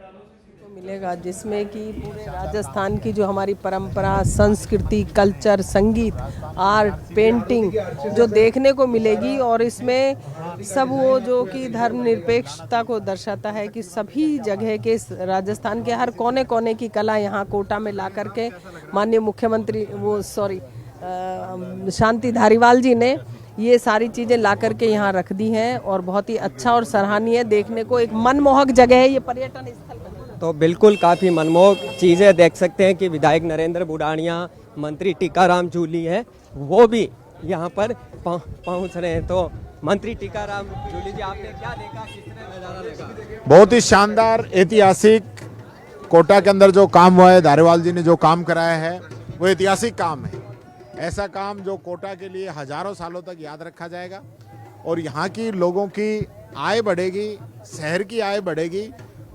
तो मिलेगा जिसमें कि पूरे राजस्थान की जो हमारी परंपरा, संस्कृति, कल्चर, संगीत, आर्ट, पेंटिंग जो देखने को मिलेगी। और इसमें सब वो जो कि धर्मनिरपेक्षता को दर्शाता है कि सभी जगह के राजस्थान के हर कोने कोने की कला यहाँ कोटा में ला करके माननीय मुख्यमंत्री शांति धारीवाल जी ने ये सारी चीज़ें ला करके यहाँ रख दी हैं। और बहुत ही अच्छा और सराहनीय, देखने को एक मनमोहक जगह है ये पर्यटन स्थल बना। तो बिल्कुल काफ़ी मनमोहक चीज़ें देख सकते हैं कि विधायक नरेंद्र बुढ़ानिया, मंत्री टीकाराम जूली है, वो भी यहाँ पर पहुँच रहे हैं। तो मंत्री टीकाराम जूली जी, आपने क्या देखा, किस तरह नज़ारा लगा? बहुत ही शानदार, ऐतिहासिक कोटा के अंदर जो काम हुआ है, धारीवाल जी ने जो काम कराया है वो ऐतिहासिक काम है। ऐसा काम जो कोटा के लिए हजारों सालों तक याद रखा जाएगा और यहाँ की लोगों की आय बढ़ेगी, शहर की आय बढ़ेगी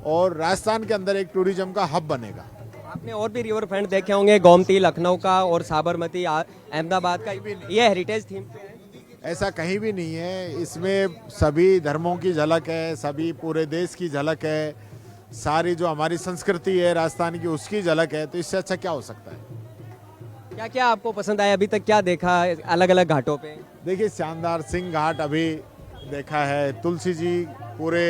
और राजस्थान के अंदर एक टूरिज्म का हब बनेगा। आपने और भी रिवर फ्रंट देखे होंगे, गोमती लखनऊ का और साबरमती अहमदाबाद का, ये हेरिटेज थीम पे है। ऐसा कहीं भी नहीं है, इसमें सभी धर्मों की झलक है, सभी पूरे देश की झलक है, सारी जो हमारी संस्कृति है राजस्थान की उसकी झलक है। तो इससे अच्छा क्या हो सकता है? क्या क्या आपको पसंद आया, अभी तक क्या देखा अलग अलग घाटों पे? देखिए, शानदार सिंह घाट अभी देखा है, तुलसी जी पूरे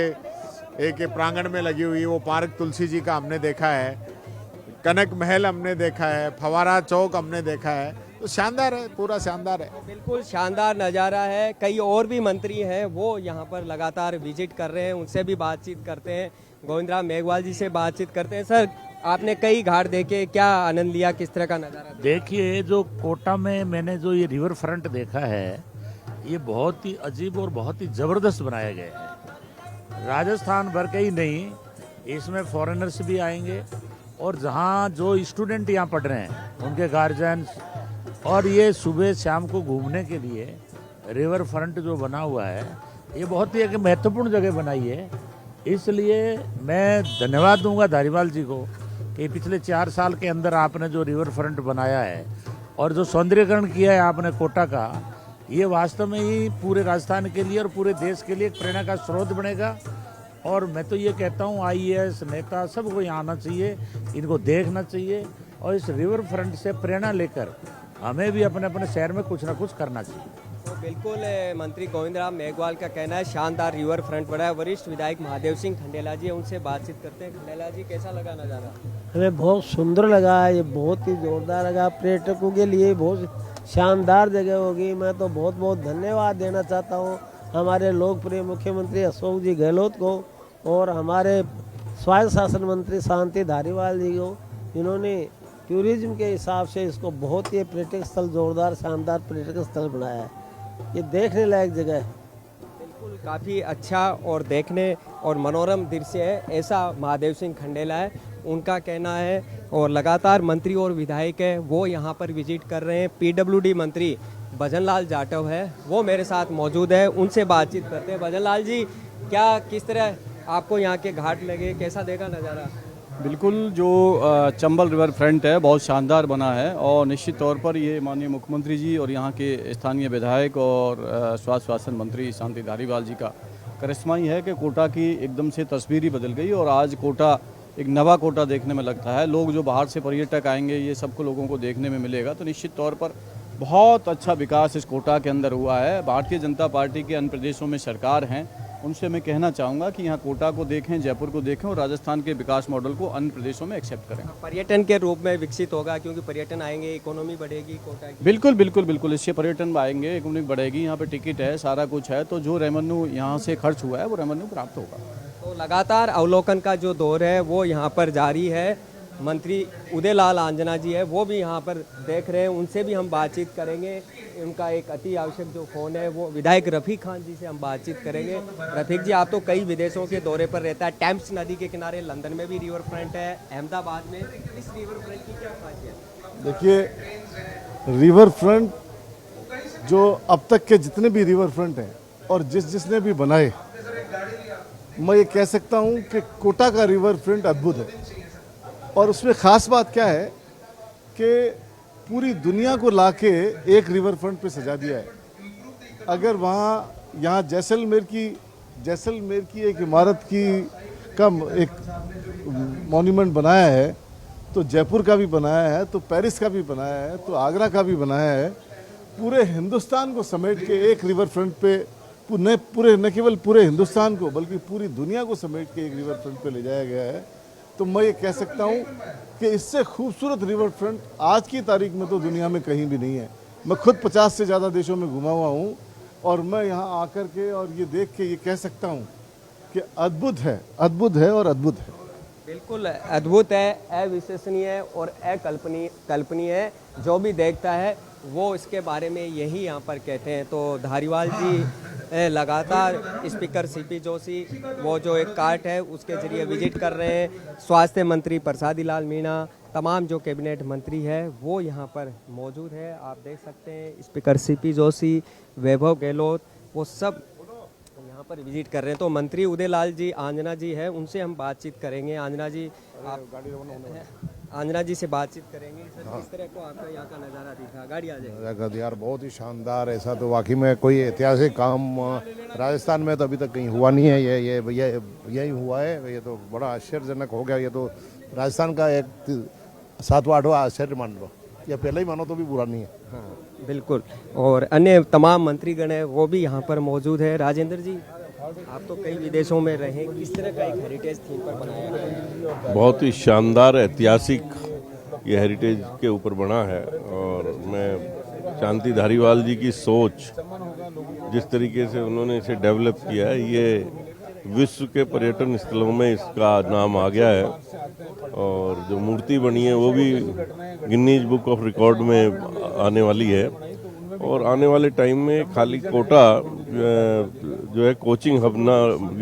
एक प्रांगण में लगी हुई वो पार्क तुलसी जी का हमने देखा है, कनक महल हमने देखा है, फवारा चौक हमने देखा है। तो शानदार है, पूरा शानदार है। बिल्कुल शानदार नज़ारा है। कई और भी मंत्री हैं वो यहाँ पर लगातार विजिट कर रहे हैं, उनसे भी बातचीत करते हैं। गोविंदराव मेघवाल जी से बातचीत करते हैं। सर, आपने कई घाट देखे, क्या आनंद लिया, किस तरह का नज़ारा? देखिए, जो कोटा में मैंने जो ये रिवर फ्रंट देखा है, ये बहुत ही अजीब और बहुत ही ज़बरदस्त बनाया गया है। राजस्थान भर के ही नहीं, इसमें फॉरेनर्स भी आएंगे और जहाँ जो स्टूडेंट यहाँ पढ़ रहे हैं उनके गार्जियंस, और ये सुबह शाम को घूमने के लिए रिवर फ्रंट जो बना हुआ है, ये बहुत ही एक महत्वपूर्ण जगह बनाई है। इसलिए मैं धन्यवाद दूंगा धारीवाल जी को कि पिछले 4 साल के अंदर आपने जो रिवर फ्रंट बनाया है और जो सौंदर्यीकरण किया है आपने कोटा का, ये वास्तव में ही पूरे राजस्थान के लिए और पूरे देश के लिए एक प्रेरणा का स्रोत बनेगा। और मैं तो ये कहता हूँ आईएएस नेता सबको यहाँ आना चाहिए, इनको देखना चाहिए और इस रिवर फ्रंट से प्रेरणा लेकर हमें भी अपने अपने शहर में कुछ ना कुछ करना चाहिए। तो बिल्कुल मंत्री गोविंदराव मेघवाल का कहना है शानदार रिवर फ्रंट बना है। वरिष्ठ विधायक महादेव सिंह खंडेला जी, उनसे बातचीत करते हैं। खंडेला जी, कैसा लगा नज़ारा? हमें बहुत सुंदर लगा, ये बहुत ही जोरदार लगा, पर्यटकों के लिए बहुत शानदार जगह होगी। मैं तो बहुत बहुत धन्यवाद देना चाहता हूँ हमारे लोकप्रिय मुख्यमंत्री अशोक जी गहलोत को और हमारे स्वायत्त शासन मंत्री शांति धारीवाल जी को, जिन्होंने टूरिज्म के हिसाब से इसको बहुत ही पर्यटक स्थल, जोरदार शानदार पर्यटक स्थल बनाया है। ये देखने लायक जगह है। बिल्कुल काफ़ी अच्छा और देखने और मनोरम दृश्य है, ऐसा महादेव सिंह खंडेला है, उनका कहना है। और लगातार मंत्री और विधायक है वो यहाँ पर विजिट कर रहे हैं। पीडब्ल्यूडी मंत्री भजनलाल जाटव है, वो मेरे साथ मौजूद है, उनसे बातचीत करते हैं। भजनलाल जी, क्या किस तरह आपको यहाँ के घाट लगे, कैसा देखा नज़ारा? बिल्कुल, जो चंबल रिवर फ्रंट है बहुत शानदार बना है और निश्चित तौर पर ये माननीय मुख्यमंत्री जी और यहाँ के स्थानीय विधायक और स्वास्थ्य शासन मंत्री शांति धारीवाल जी का करिश्मा ही है कि कोटा की एकदम से तस्वीर ही बदल गई और आज कोटा एक नवा कोटा देखने में लगता है। लोग जो बाहर से पर्यटक आएंगे, ये सबको लोगों को देखने में मिलेगा। तो निश्चित तौर पर बहुत अच्छा विकास इस कोटा के अंदर हुआ है। भारतीय जनता पार्टी के अन्य प्रदेशों में सरकार हैं, उनसे मैं कहना चाहूँगा कि यहाँ कोटा को देखें, जयपुर को देखें और राजस्थान के विकास मॉडल को अन्य प्रदेशों में एक्सेप्ट करें। पर्यटन के रूप में विकसित होगा, क्योंकि पर्यटन आएंगे, इकोनॉमी बढ़ेगी कोटा की। बिल्कुल बिल्कुल बिल्कुल, इससे पर्यटन आएंगे, इकोनॉमी बढ़ेगी, यहाँ पे टिकट है, सारा कुछ है, तो जो रेवेन्यू यहाँ से खर्च हुआ है वो रेवेन्यू प्राप्त होगा। तो लगातार अवलोकन का जो दौर है वो यहाँ पर जारी है। मंत्री उदयलाल आंजना जी है वो भी यहाँ पर देख रहे हैं, उनसे भी हम बातचीत करेंगे। उनका एक अति आवश्यक जो फ़ोन है वो विधायक रफ़ीक खान जी से हम बातचीत करेंगे। रफ़ीक जी, आप तो कई विदेशों के दौरे पर रहता है, टेम्स नदी के किनारे लंदन में भी रिवर फ्रंट है, अहमदाबाद में, इस रिवर फ्रंट की क्या खासियत? देखिए, रिवर फ्रंट जो अब तक के जितने भी रिवर फ्रंट हैं और जिसने भी बनाए, मैं ये कह सकता हूँ कि कोटा का रिवर फ्रंट अद्भुत है। और उसमें ख़ास बात क्या है कि पूरी दुनिया को लाके एक रिवर फ्रंट पे सजा दिया है। अगर यहाँ जैसलमेर की एक इमारत की कम एक मॉन्यूमेंट बनाया है, तो जयपुर का भी बनाया है, तो पेरिस का भी बनाया है, तो आगरा का भी बनाया है। पूरे हिंदुस्तान को समेट के एक रिवर फ्रंट पे न केवल पूरे हिंदुस्तान को बल्कि पूरी दुनिया को समेट के एक रिवर फ्रंट पे ले जाया गया है। तो मैं ये कह सकता हूँ कि इससे खूबसूरत रिवर फ्रंट आज की तारीख में तो दुनिया में कहीं भी नहीं है। मैं खुद 50 से ज़्यादा देशों में घुमा हुआ हूँ और मैं यहाँ आकर के और ये देख के ये कह सकता हूँ कि अद्भुत है और अद्भुत है। बिल्कुल अद्भुत है, अविश्वसनीय और अकल्पनीय है। जो भी देखता है वो इसके बारे में यही यहाँ पर कहते हैं। तो धारीवाल जी लगातार स्पीकर सीपी जोशी वो जो एक कार्ट है उसके जरिए विजिट कर रहे हैं। स्वास्थ्य मंत्री प्रसादी लाल मीणा, तमाम जो कैबिनेट मंत्री है वो यहाँ पर मौजूद है। आप देख सकते हैं स्पीकर सीपी जोशी, वैभव गहलोत, वो सब यहाँ पर विजिट कर रहे हैं। तो मंत्री उदयलाल जी आंजना जी है, उनसे हम बातचीत करेंगे। आंजना जी से बातचीत करेंगे। सर, किस तरह को आपका यहाँ का नज़ारा दिखा? गाड़ी आ जाएगी यार, बहुत ही शानदार। ऐसा तो वाकई में कोई ऐतिहासिक काम राजस्थान में तो अभी तक कहीं हुआ नहीं है। यही हुआ है। ये तो बड़ा आश्चर्यजनक हो गया। ये तो राजस्थान का एक 7वां 8वां आश्चर्य मान लो, या पहले ही मानो तो भी बुरा नहीं है। हाँ बिल्कुल। और अन्य तमाम मंत्रीगण है वो भी यहाँ पर मौजूद है। राजेंद्र जी, आप तो कई विदेशों में रहे, किस तरह का एक हेरिटेज थीम पर बनाया गया है? बहुत ही शानदार ऐतिहासिक ये हेरिटेज के ऊपर बना है। और मैं शांति धारीवाल जी की सोच, जिस तरीके से उन्होंने इसे डेवलप किया है, ये विश्व के पर्यटन स्थलों में इसका नाम आ गया है। और जो मूर्ति बनी है वो भी गिनीज बुक ऑफ रिकॉर्ड में आने वाली है। और आने वाले टाइम में खाली कोटा जो है कोचिंग हब ना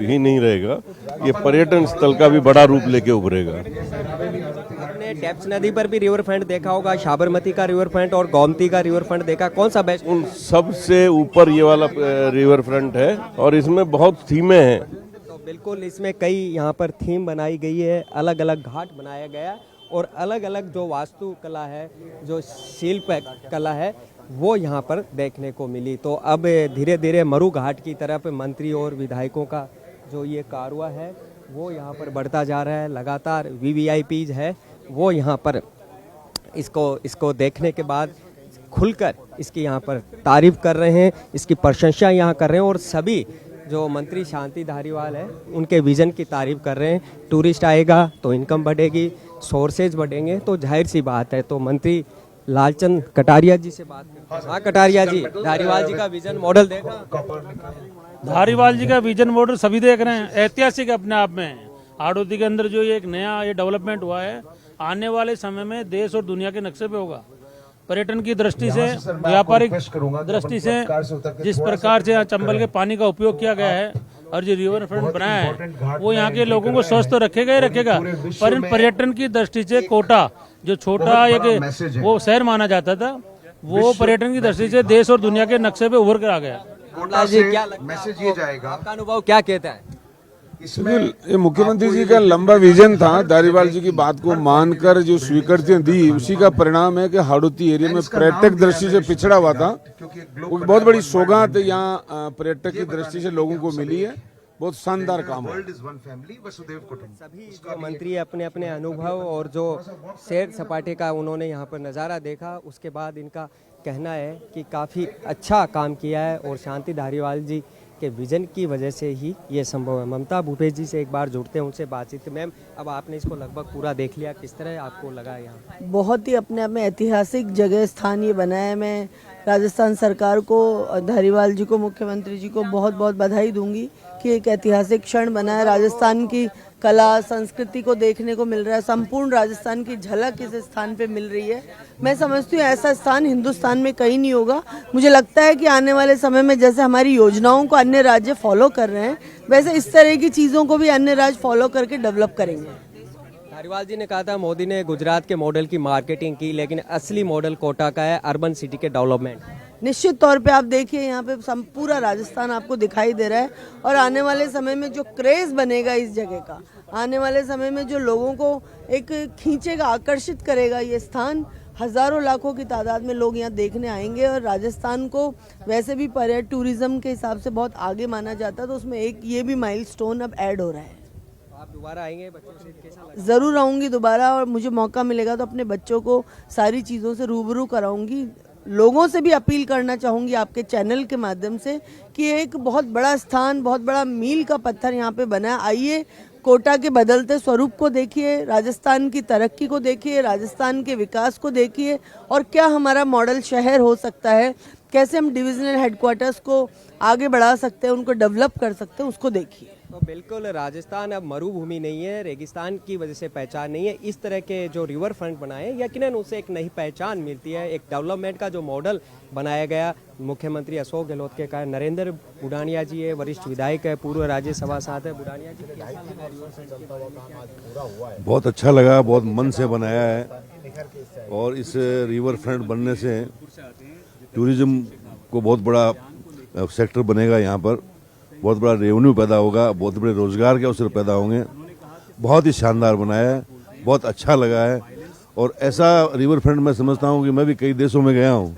ही नहीं रहेगा, ये पर्यटन स्थल का भी बड़ा रूप लेके उभरेगा। आपने डेप्स नदी पर भी रिवर फ्रंट देखा होगा, साबरमती का रिवर फ्रंट और गोमती का रिवर फ्रंट देखा, कौन सा बेस्ट? उन सबसे ऊपर ये वाला रिवर फ्रंट है और इसमें बहुत थीमें हैं। तो बिल्कुल इसमें कई यहाँ पर थीम बनाई गई है, अलग अलग घाट बनाया गया और अलग अलग जो वास्तुकला है, जो शिल्प कला है, वो यहाँ पर देखने को मिली। तो अब धीरे धीरे मरु घाट की तरफ मंत्री और विधायकों का जो ये कारवा है वो यहाँ पर बढ़ता जा रहा है। लगातार VVIPs है वो यहाँ पर इसको देखने के बाद खुलकर इसकी यहाँ पर तारीफ कर रहे हैं, इसकी प्रशंसा यहाँ कर रहे हैं। और सभी जो मंत्री शांति धारीवाल है उनके विजन की तारीफ कर रहे हैं। टूरिस्ट आएगा तो इनकम बढ़ेगी, सोर्सेज बढ़ेंगे, तो जाहिर सी बात है। तो मंत्री लालचंद कटारिया जी से बात करते हैं। हाँ कटारिया जी, धारीवाल जी का विजन मॉडल देखा? धारीवाल जी का विजन मॉडल सभी देख रहे हैं, ऐतिहासिक अपने आप में। हाड़ौती के अंदर जो ये एक नया ये डेवलपमेंट हुआ है, आने वाले समय में देश और दुनिया के नक्शे पे होगा। पर्यटन की दृष्टि से, व्यापारिक दृष्टि से, जिस प्रकार से यहाँ चंबल के पानी का उपयोग किया गया है और जो रिवर फ्रंट बनाया है वो यहाँ के लोगों को स्वस्थ तो रखेगा ही रखेगा, पर इन पर्यटन की दृष्टि से कोटा जो छोटा एक वो शहर माना जाता था, वो पर्यटन की दृष्टि से देश और दुनिया के नक्शे पे उभर कर आ गया। क्या मैसेज ये जाएगा, आपका अनुभव क्या कहता है? ये मुख्यमंत्री जी का लंबा विजन था, धारीवाल जी की बात को मानकर जो स्वीकृतियां दी, उसी का परिणाम है कि हाड़ौती एरिया में पर्यटक दृष्टि से पिछड़ा हुआ था, वो बहुत बड़ी सौगात यहाँ पर्यटक की दृष्टि से लोगों को मिली है। बहुत शानदार काम है। सभी जो मंत्री अपने अपने अनुभव और जो सैर सपाटे का उन्होंने यहाँ पर नज़ारा देखा, उसके बाद इनका कहना है कि काफ़ी अच्छा काम किया है और शांति धारीवाल जी के विजन की वजह से ही ये संभव है। ममता भूपेश जी से एक बार जुड़ते हैं, उनसे बातचीत। मैम, अब आपने इसको लगभग पूरा देख लिया, किस तरह आपको लगा यहाँ? बहुत ही अपने आप में ऐतिहासिक जगह स्थान ये बना है। मैं राजस्थान सरकार को, धारीवाल जी को, मुख्यमंत्री जी को बहुत बहुत बधाई दूंगी कि एक ऐतिहासिक क्षण बना है। राजस्थान की कला संस्कृति को देखने को मिल रहा है, संपूर्ण राजस्थान की झलक इस स्थान पे मिल रही है। मैं समझती हूँ ऐसा स्थान हिंदुस्तान में कहीं नहीं होगा। मुझे लगता है कि आने वाले समय में जैसे हमारी योजनाओं को अन्य राज्य फॉलो कर रहे हैं, वैसे इस तरह की चीज़ों को भी अन्य राज्य फॉलो करके डेवलप करेंगे। धारीवाल जी ने कहा था मोदी ने गुजरात के मॉडल की मार्केटिंग की, लेकिन असली मॉडल कोटा का है, अर्बन सिटी के डेवलपमेंट। निश्चित तौर पे आप देखिए यहाँ पे पूरा राजस्थान आपको दिखाई दे रहा है और आने वाले समय में जो क्रेज बनेगा इस जगह का, आने वाले समय में जो लोगों को एक खींचेगा, आकर्षित करेगा ये स्थान, हजारों लाखों की तादाद में लोग यहाँ देखने आएंगे। और राजस्थान को वैसे भी टूरिज्म के हिसाब से बहुत आगे माना जाता है, तो उसमें एक ये भी माइलस्टोन अब ऐड हो रहा है। आप दोबारा आएंगे बच्चों से, कैसा लगा? ज़रूर आऊँगी दोबारा, और मुझे मौका मिलेगा तो अपने बच्चों को सारी चीज़ों से रूबरू कराऊंगी। लोगों से भी अपील करना चाहूँगी आपके चैनल के माध्यम से कि एक बहुत बड़ा स्थान, बहुत बड़ा मील का पत्थर यहाँ पे बना है। आइए कोटा के बदलते स्वरूप को देखिए, राजस्थान की तरक्की को देखिए, राजस्थान के विकास को देखिए, और क्या हमारा मॉडल शहर हो सकता है, कैसे हम डिविजनल हेडक्वार्टर्स को आगे बढ़ा सकते हैं, उनको डेवलप कर सकते हैं, उसको देखिए। तो बिल्कुल राजस्थान अब मरुभूमि नहीं है, रेगिस्तान की वजह से पहचान नहीं है। इस तरह के जो रिवर फ्रंट बनाए यकीनन उसे एक नई पहचान मिलती है। एक डेवलपमेंट का जो मॉडल बनाया गया मुख्यमंत्री अशोक गहलोत के कारण। नरेंद्र बुडानिया जी है, वरिष्ठ विधायक है, पूर्व राज्यसभा सांसद है। बुडानिया जी बहुत अच्छा लगा, बहुत मन से बनाया है, और इस रिवर फ्रंट बनने से टूरिज्म को बहुत बड़ा सेक्टर बनेगा। यहाँ पर बहुत बड़ा रेवेन्यू पैदा होगा, बहुत बड़े रोजगार के अवसर पैदा होंगे। बहुत ही शानदार बनाया है, बहुत अच्छा लगा है। और ऐसा रिवर फ्रंट मैं समझता हूँ कि मैं भी कई देशों में गया हूँ,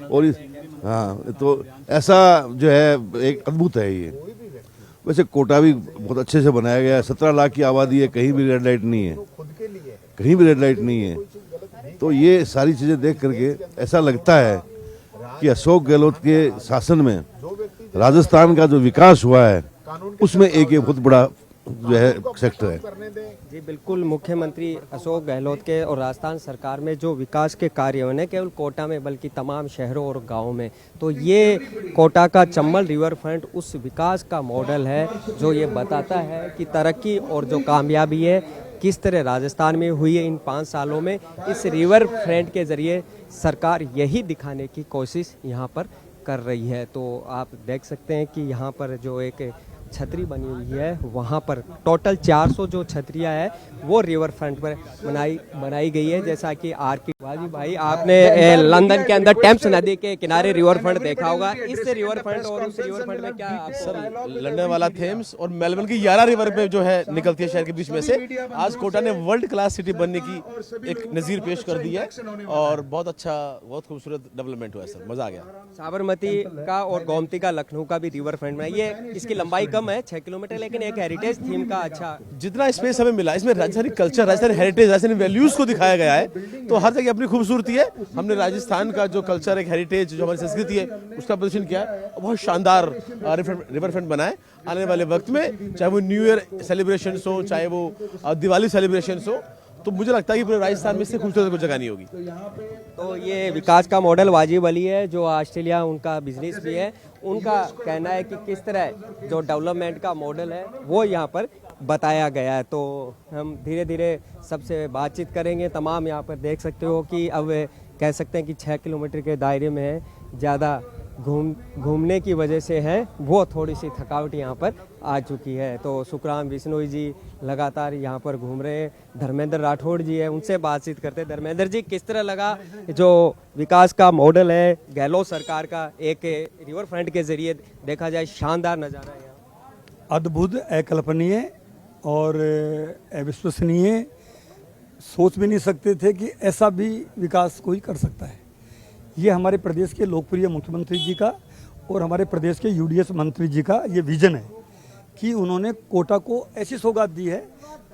और हाँ, तो ऐसा जो है एक अद्भुत है ये। वैसे कोटा भी बहुत अच्छे से बनाया गया है। 17 लाख की आबादी है, कहीं भी रेड लाइट नहीं है, कहीं भी रेड लाइट नहीं है। तो ये सारी चीज़ें देख करके ऐसा लगता है कि अशोक गहलोत के शासन में राजस्थान का जो विकास हुआ है उसमें एक बहुत बड़ा जो है सेक्टर है। जी बिल्कुल, मुख्यमंत्री अशोक गहलोत के और राजस्थान सरकार में जो विकास के कार्य हुए, केवल कोटा में बल्कि तमाम शहरों और गांवों में, तो ये कोटा का चंबल रिवर फ्रंट उस विकास का मॉडल है जो ये बताता है कि तरक्की और जो कामयाबी है किस तरह राजस्थान में हुई है इन 5 सालों में। इस रिवर फ्रंट के जरिए सरकार यही दिखाने की कोशिश यहाँ पर कर रही है। तो आप देख सकते हैं कि यहाँ पर जो एक छतरी बनी हुई है, वहाँ पर टोटल 400 जो छतरियाँ है वो रिवर फ्रंट पर बनाई गई है। जैसा कि आर.के. वाजी भाई, आपने लंदन के अंदर टेम्स नदी के किनारे रिवर फ्रंट देखा होगा। इस रिवर फ्रंट और उस रिवर फ्रंट में क्या आपको? लंदन वाला थेम्स और मेलबर्न की यारा रिवर पे जो है निकलती है शहर के बीच में से। आज कोटा ने वर्ल्ड क्लास सिटी बनने की एक नजीर पेश कर दी है, और बहुत अच्छा, बहुत खूबसूरत डेवलपमेंट हुआ है सर, मजा आ गया। साबरमती का और गोमती का, लखनऊ का भी रिवर फ्रंट में ये, इसकी लंबाई कम है 6 किलोमीटर, लेकिन एक हेरिटेज थीम का अच्छा जितना स्पेस हमें मिला, इसमें Rajasthani culture, Rajasthani heritage, Rajasthani values को दिखाया गया है। तो हर जगह अपनी खूबसूरती है। हमने राजस्थान का जो कल्चर, एक हेरिटेज, जो हमारी संस्कृति है, उसका प्रदर्शन किया है। बहुत शानदार रिवर फ्रंट बना है। आने वाले वक्त में चाहे वो न्यू ईयर सेलिब्रेशन हो, चाहे वो दिवाली सेलिब्रेशन हो, तो मुझे लगता है कि पूरे राजस्थान में इससे खूबसूरत कोई जगह नहीं होगी। तो ये विकास का मॉडल वाजिब अली है, जो ऑस्ट्रेलिया उनका बिजनेस भी है, उनका कहना है कि किस तरह जो डेवलपमेंट का मॉडल है वो यहाँ पर बताया गया है। तो हम धीरे धीरे सबसे बातचीत करेंगे। तमाम यहाँ पर देख सकते हो कि अब कह सकते हैं कि 6 किलोमीटर के दायरे में है, ज़्यादा घूमने की वजह से है वो थोड़ी सी थकावट यहाँ पर आ चुकी है। तो सुखराम बिश्नोई जी लगातार यहाँ पर घूम रहे हैं। धर्मेंद्र राठौड़ जी है, उनसे बातचीत करते हैं। धर्मेंद्र जी, किस तरह लगा जो विकास का मॉडल है गहलोत सरकार का, एक रिवर फ्रंट के जरिए देखा जाए शानदार नज़ारा है? अद्भुत, अकल्पनीय और अविश्वसनीय। सोच भी नहीं सकते थे कि ऐसा भी विकास कोई कर सकता है। ये हमारे प्रदेश के लोकप्रिय मुख्यमंत्री जी का और हमारे प्रदेश के यूडीएस मंत्री जी का ये विजन है कि उन्होंने कोटा को ऐसी सौगात दी है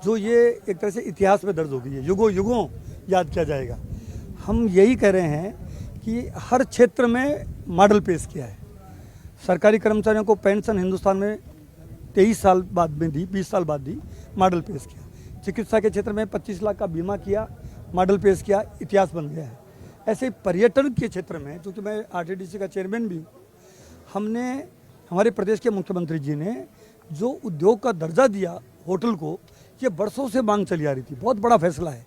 जो ये एक तरह से इतिहास में दर्ज हो गई है, युगों युगों याद किया जाएगा। हम यही कह रहे हैं कि हर क्षेत्र में मॉडल पेश किया है। सरकारी कर्मचारियों को पेंशन हिंदुस्तान में 23 साल बाद में दी, 20 साल बाद दी, मॉडल पेश किया। चिकित्सा के क्षेत्र में 25 लाख का बीमा किया, मॉडल पेश किया, इतिहास बन गया है। ऐसे पर्यटन के क्षेत्र में, क्योंकि मैं आरटीडीसी का चेयरमैन भी हूँ, हमने, हमारे प्रदेश के मुख्यमंत्री जी ने जो उद्योग का दर्जा दिया होटल को, ये वर्षों से मांग चली आ रही थी। बहुत बड़ा फैसला है।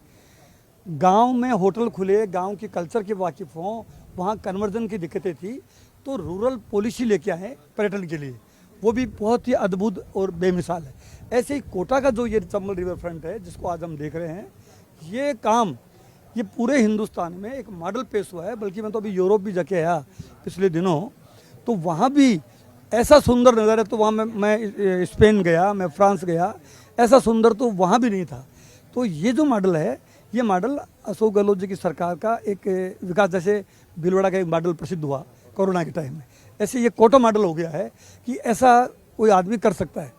गांव में होटल खुले, गांव के कल्चर के वाकिफ हों, वहाँ कन्वर्जन की दिक्कतें थी, तो रूरल पॉलिसी लेके आए पर्यटन के लिए, वो भी बहुत ही अद्भुत और बेमिसाल है। ऐसे ही कोटा का जो ये चंबल रिवर फ्रंट है जिसको आज हम देख रहे हैं, ये काम ये पूरे हिंदुस्तान में एक मॉडल पेश हुआ है। बल्कि मैं तो अभी यूरोप भी जाके आया पिछले दिनों, तो वहाँ भी ऐसा सुंदर नज़ारा, तो वहाँ मैं स्पेन गया, मैं फ्रांस गया, ऐसा सुंदर तो वहाँ भी नहीं था। तो ये जो मॉडल है, ये मॉडल अशोक गहलोत जी की सरकार का एक विकास, जैसे भीलवाड़ा का एक मॉडल प्रसिद्ध हुआ कोरोना के टाइम में, ऐसे ये कोटा मॉडल हो गया है कि ऐसा कोई आदमी कर सकता है।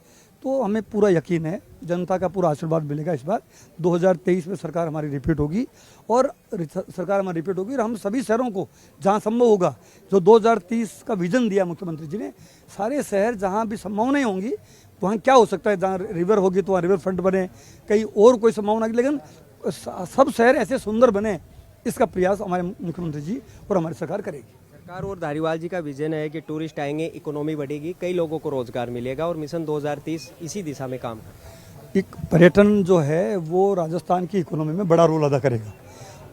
तो हमें पूरा यकीन है, जनता का पूरा आशीर्वाद मिलेगा इस बार। 2023 में सरकार हमारी रिपीट होगी और सरकार हमारी रिपीट होगी और हम सभी शहरों को जहां संभव होगा, जो 2030 का विजन दिया मुख्यमंत्री जी ने, सारे शहर जहां भी संभावनाएं होंगी वहाँ क्या हो सकता है, जहाँ रिवर होगी तो वहाँ रिवर फ्रंट बने, कहीं और कोई संभावना की, लेकिन सब शहर ऐसे सुंदर बने, इसका प्रयास हमारे मुख्यमंत्री जी और हमारी सरकार करेगी। सरकार और धारीवाल जी का विजन है कि टूरिस्ट आएंगे, इकोनॉमी बढ़ेगी, कई लोगों को रोजगार मिलेगा और मिशन 2030 इसी दिशा में काम कर। एक पर्यटन जो है वो राजस्थान की इकोनॉमी में बड़ा रोल अदा करेगा।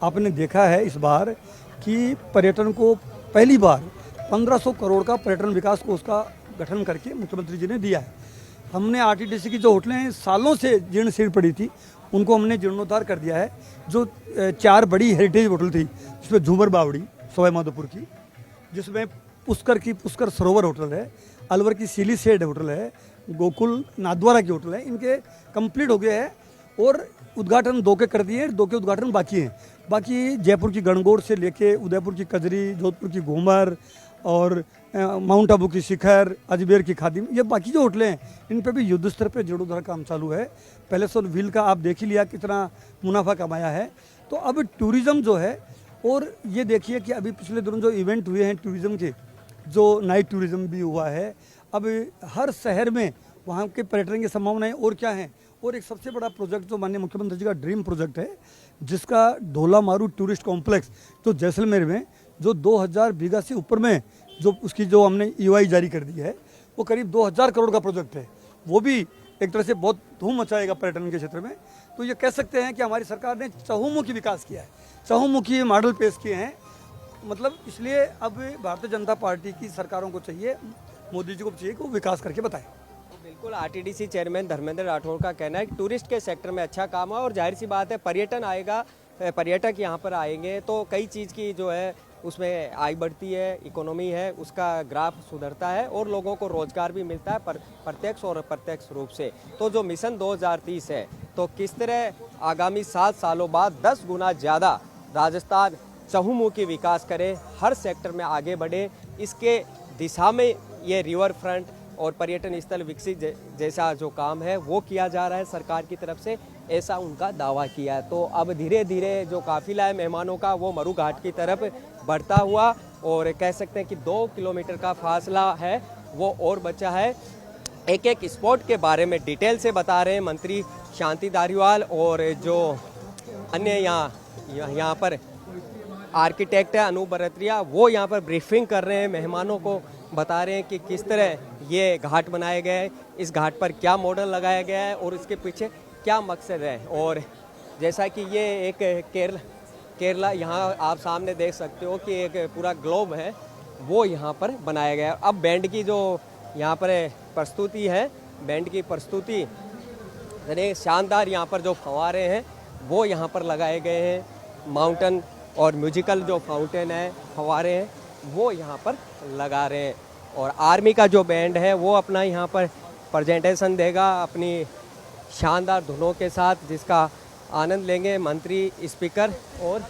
आपने देखा है इस बार कि पर्यटन को पहली बार 1500 करोड़ का पर्यटन विकास कोष का गठन करके मुख्यमंत्री जी ने दिया है। हमने आरटीडीसी की जो होटलें सालों से जीर्ण शीर्ण पड़ी थी उनको हमने जीर्णोद्धार कर दिया है। जो 4 बड़ी हेरिटेज होटल थी, जिसमें झूमर बावड़ी सवाई माधोपुर की, जिसमें पुष्कर सरोवर होटल है, अलवर की सीली शेड होटल है, गोकुल नाथद्वारा की होटल है, इनके कंप्लीट हो गए हैं और उद्घाटन 2 के कर दिए हैं, 2 के उद्घाटन बाकी हैं। बाकी जयपुर की गणगौर से लेके उदयपुर की कजरी, जोधपुर की घूमर और माउंट आबू की शिखर, अजमेर की खादिम, ये बाकी जो होटलें हैं इन पे भी युद्ध स्तर पे जीर्णोद्धार काम चालू है। पैलेस ऑन व्हील का आप देख ही लिया कितना मुनाफा कमाया है। तो अब टूरिज़्म जो है, और ये देखिए कि अभी पिछले दिनों जो इवेंट हुए हैं टूरिज़्म के, जो नाइट टूरिज़्म भी हुआ है, अब हर शहर में वहाँ के पर्यटन की संभावनाएं और क्या हैं। और एक सबसे बड़ा प्रोजेक्ट जो माननीय मुख्यमंत्री जी का ड्रीम प्रोजेक्ट है, जिसका ढोला मारू टूरिस्ट कॉम्प्लेक्स जो जैसलमेर में, जो 2000 बीघा से ऊपर में जो उसकी जो हमने EOI जारी कर दी है, वो करीब 2000 करोड़ का प्रोजेक्ट है। वो भी एक तरह से बहुत धूम मचाएगा पर्यटन के क्षेत्र में। तो ये कह सकते हैं कि हमारी सरकार ने चहुमुखी विकास किया है, चहुमुखी मॉडल पेश किए हैं। मतलब इसलिए अब भारतीय जनता पार्टी की सरकारों को चाहिए, मोदी जी को चाहिए कि वो विकास करके बताएं। बिल्कुल, आरटीडीसी चेयरमैन धर्मेंद्र राठौड़ का कहना है कि टूरिस्ट के सेक्टर में अच्छा काम है और जाहिर सी बात है पर्यटन आएगा, पर्यटक यहाँ पर आएंगे तो कई चीज़ की जो है उसमें आय बढ़ती है, इकोनॉमी है उसका ग्राफ सुधरता है और लोगों को रोजगार भी मिलता है प्रत्यक्ष और अप्रत्यक्ष रूप से। तो जो मिशन 2030 है, तो किस तरह आगामी 7 सालों बाद 10 गुना ज़्यादा राजस्थान चहुमुखी विकास करे, हर सेक्टर में आगे बढ़े, इसके दिशा में ये रिवर फ्रंट और पर्यटन स्थल विकसित जैसा जो काम है वो किया जा रहा है सरकार की तरफ से, ऐसा उनका दावा किया है। तो अब धीरे धीरे जो काफिला है मेहमानों का वो मरु घाट की तरफ बढ़ता हुआ, और कह सकते हैं कि 2 किलोमीटर का फासला है वो और बचा है। एक एक स्पॉट के बारे में डिटेल से बता रहे हैं मंत्री शांति धारीवाल, और जो अन्य यहाँ पर आर्किटेक्ट है अनूप बरतरिया, वो यहाँ पर ब्रीफिंग कर रहे हैं, मेहमानों को बता रहे हैं कि किस तरह ये घाट बनाए गए हैं, इस घाट पर क्या मॉडल लगाया गया है और इसके पीछे क्या मकसद है। और जैसा कि ये एक केरला यहाँ आप सामने देख सकते हो कि एक पूरा ग्लोब है वो यहाँ पर बनाया गया है। अब बैंड की जो यहाँ पर प्रस्तुति है, बैंड की प्रस्तुति यानी शानदार यहाँ पर जो फव्वारे हैं वो यहाँ पर लगाए गए हैं, माउंटेन और म्यूजिकल जो फाउंटेन है, फव्वारे हैं वो यहाँ पर लगा रहे हैं। और आर्मी का जो बैंड है वो अपना यहाँ पर प्रेजेंटेशन देगा अपनी शानदार धुनों के साथ, जिसका आनंद लेंगे मंत्री, स्पीकर और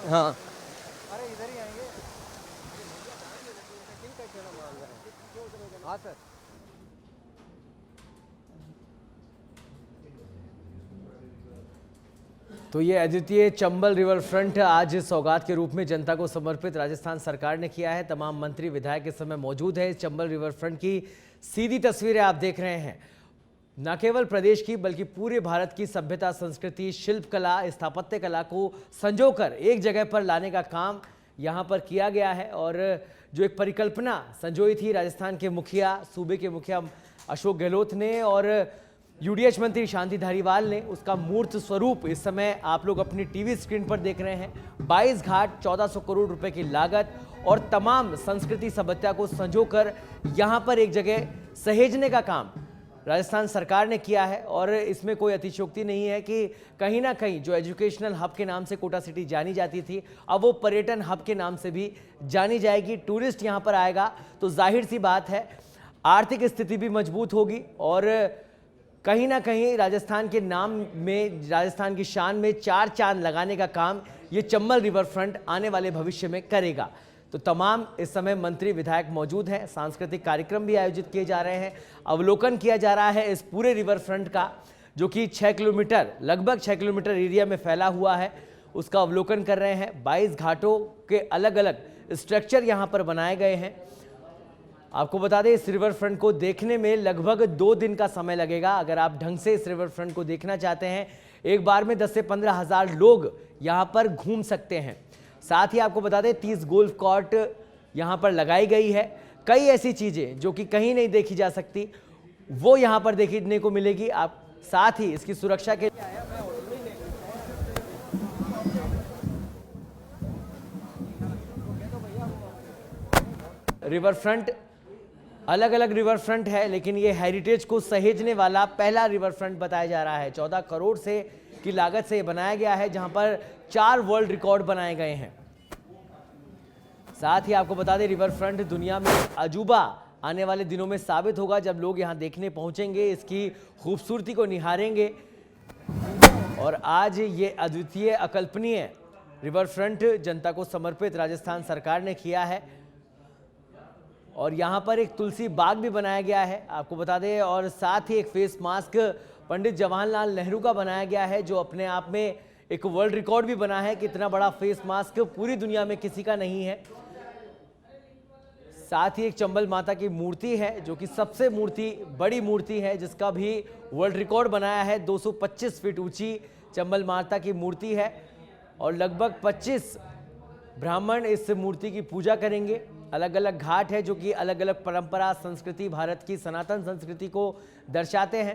हाँ हाँ सर। तो ये अद्वितीय चंबल रिवर फ्रंट आज सौगात के रूप में जनता को समर्पित राजस्थान सरकार ने किया है। तमाम मंत्री विधायक इस समय मौजूद है। चंबल रिवर फ्रंट की सीधी तस्वीरें आप देख रहे हैं। न केवल प्रदेश की बल्कि पूरे भारत की सभ्यता, संस्कृति, शिल्प कला, स्थापत्य कला को संजोकर एक जगह पर लाने का काम यहाँ पर किया गया है। और जो एक परिकल्पना संजोई थी राजस्थान के मुखिया, सूबे के मुखिया अशोक गहलोत ने और यूडीएच मंत्री शांति धारीवाल ने, उसका मूर्त स्वरूप इस समय आप लोग अपनी टीवी स्क्रीन पर देख रहे हैं। 22 घाट, 1400 करोड़ रुपए की लागत और तमाम संस्कृति सभ्यता को संजोकर यहाँ पर एक जगह सहेजने का काम राजस्थान सरकार ने किया है। और इसमें कोई अतिशयोक्ति नहीं है कि कहीं ना कहीं जो एजुकेशनल हब के नाम से कोटा सिटी जानी जाती थी, अब वो पर्यटन हब के नाम से भी जानी जाएगी। टूरिस्ट यहाँ पर आएगा तो जाहिर सी बात है आर्थिक स्थिति भी मजबूत होगी और कहीं ना कहीं राजस्थान के नाम में, राजस्थान की शान में 4 चांद लगाने का काम ये चंबल रिवर फ्रंट आने वाले भविष्य में करेगा। तो तमाम इस समय मंत्री विधायक मौजूद हैं। सांस्कृतिक कार्यक्रम भी आयोजित किए जा रहे हैं। अवलोकन किया जा रहा है इस पूरे रिवर फ्रंट का, जो कि 6 किलोमीटर, लगभग 6 किलोमीटर एरिया में फैला हुआ है, उसका अवलोकन कर रहे हैं। 22 घाटों के अलग अलग स्ट्रक्चर यहाँ पर बनाए गए हैं। आपको बता दें, इस रिवर फ्रंट को देखने में लगभग 2 दिन का समय लगेगा। अगर आप ढंग से इस रिवर फ्रंट को देखना चाहते हैं, एक बार में 10 से 15 हज़ार लोग यहाँ पर घूम सकते हैं। साथ ही आपको बता दें 30 गोल्फ कोर्ट यहाँ पर लगाई गई है। कई ऐसी चीज़ें जो कि कहीं नहीं देखी जा सकती, वो यहाँ पर देखने को मिलेगी। आप साथ ही इसकी सुरक्षा के रिवर फ्रंट, अलग अलग रिवर फ्रंट है, लेकिन ये हेरिटेज को सहेजने वाला पहला रिवर फ्रंट बताया जा रहा है। 14 करोड़ से की लागत से बनाया गया है, जहां पर 4 वर्ल्ड रिकॉर्ड बनाए गए हैं। साथ ही आपको बता दें, रिवर फ्रंट दुनिया में अजूबा आने वाले दिनों में साबित होगा, जब लोग यहां देखने पहुंचेंगे, इसकी खूबसूरती को निहारेंगे। और आज ये अद्वितीय, अकल्पनीय रिवर फ्रंट जनता को समर्पित राजस्थान सरकार ने किया है। और यहाँ पर एक तुलसी बाग भी बनाया गया है, आपको बता दें। और साथ ही एक फेस मास्क पंडित जवाहरलाल नेहरू का बनाया गया है, जो अपने आप में एक वर्ल्ड रिकॉर्ड भी बना है कि इतना बड़ा फेस मास्क पूरी दुनिया में किसी का नहीं है। साथ ही एक चंबल माता की मूर्ति है, जो कि सबसे बड़ी मूर्ति है, जिसका भी वर्ल्ड रिकॉर्ड बनाया है। 225 फीट ऊंची चंबल माता की मूर्ति है और लगभग 25 ब्राह्मण इस मूर्ति की पूजा करेंगे। अलग अलग घाट है, जो कि अलग अलग परंपरा, संस्कृति, भारत की सनातन संस्कृति को दर्शाते हैं।